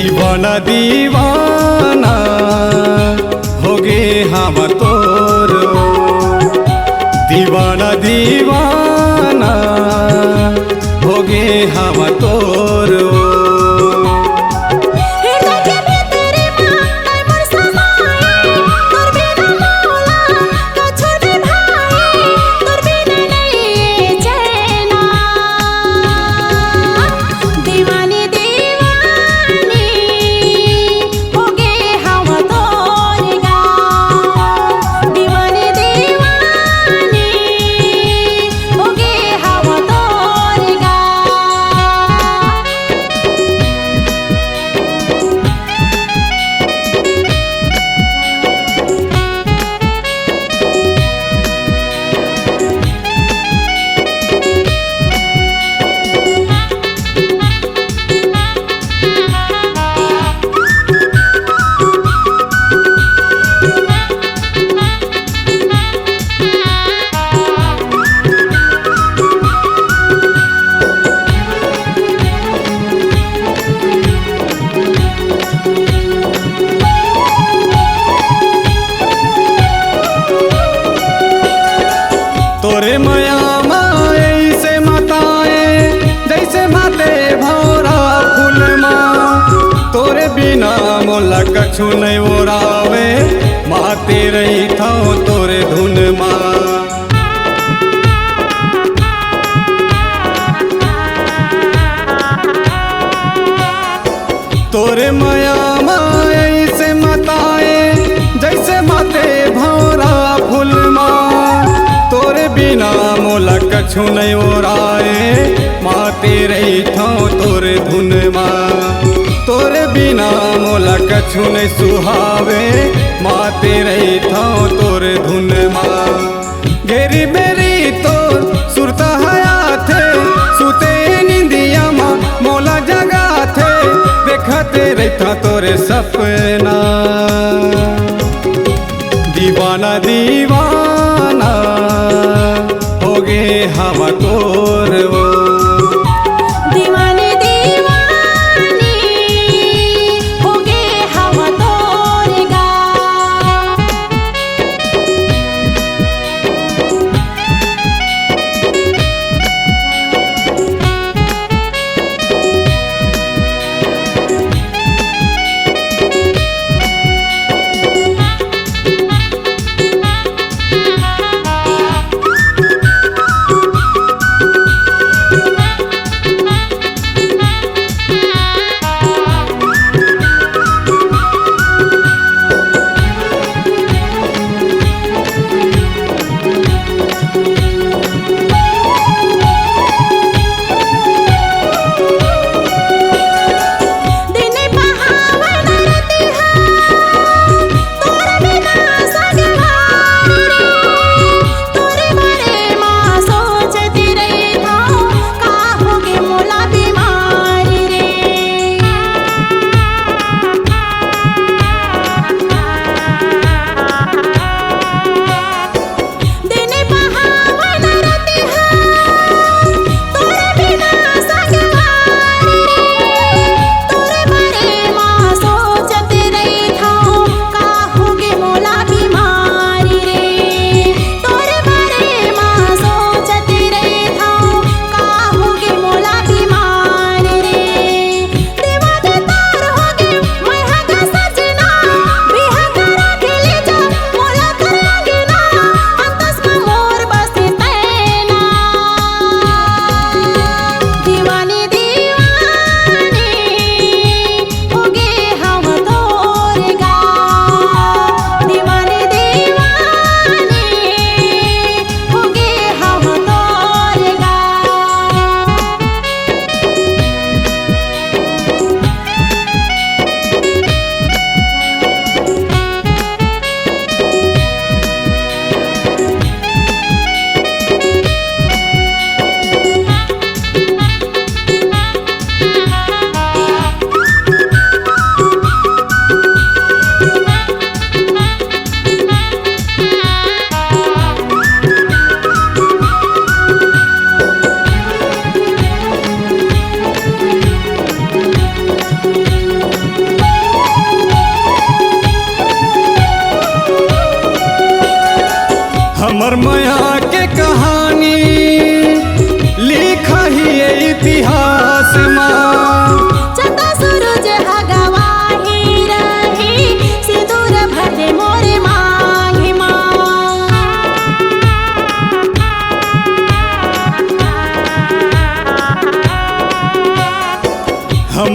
दीवाना दीवाना हो गे हम तोर, दीवाना दीवाना हो गे हम तोर। तोरे माया माए से मताए जैसे माते भौरा फूल माँ, तोरे बिना मोला कछु नहीं ओरावे, माते रही था तोरे धुन माँ। तोरे माया माए से मताए जैसे माते भौरा फूल माँ, तोरे बिना मोला कछु नहीं ओराए, माते रही था तोरे धुन माँ। तोरे बिना मोला कछु नहीं सुहावे, माते रही था तोरे धुन माँ। घेरी मेरी तो सुरता हया थे, सुते निंदिया माँ मोला जगा थे, देखते रहता तोरे सपना। दीवाना दीवाना हो गे हम तोर, दीवाने दीवानी हो गे हम तोर गा।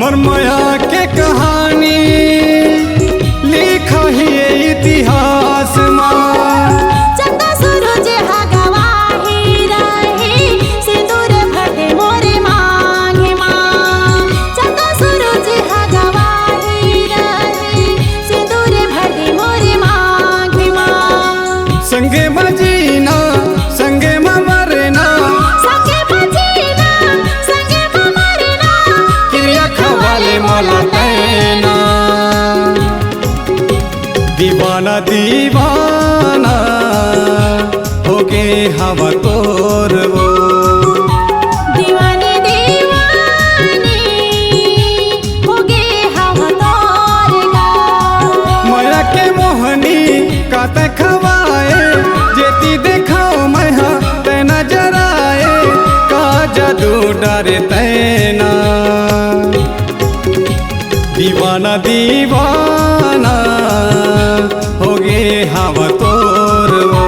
मोर माया के कहानी लिखा ही इतिहास माँ। चंदा सूरज हा गवाही रही सिंदूर भरे मोरे मांगे माँ। चंदा सूरज हा गवाही रही सिंदूर भरे मोरे मांगे माँ। संगे मजीना संगे मरना संगे बजीना संगे मरना क्रिया खवाले मोला तैना। दीवाना दीवाना हो गे हवा तोर वो। दीवानी दीवानी हो गे हवा तोर गा। माया के मोहनी काते खवाए जेती देखाओ मैहा तैना जराए का जादू डरे तैना। दीवाना दीवाना हो गे हवा तोर वो।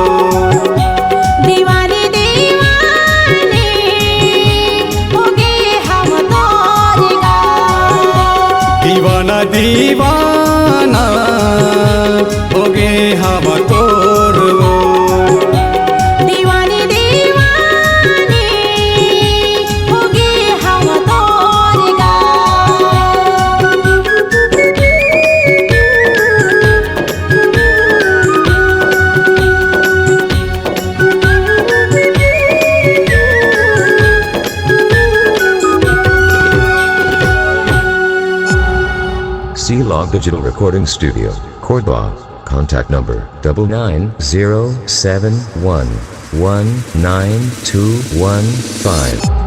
दीवानी दीवानी हो गे हवा तोर गा। दीवाना दीवाना हो गे हवा तोर वो। दीवानी दीवानी हो गे हवा तोर गा। C-Log Digital Recording Studio, Cordoba. Contact number 99071192115.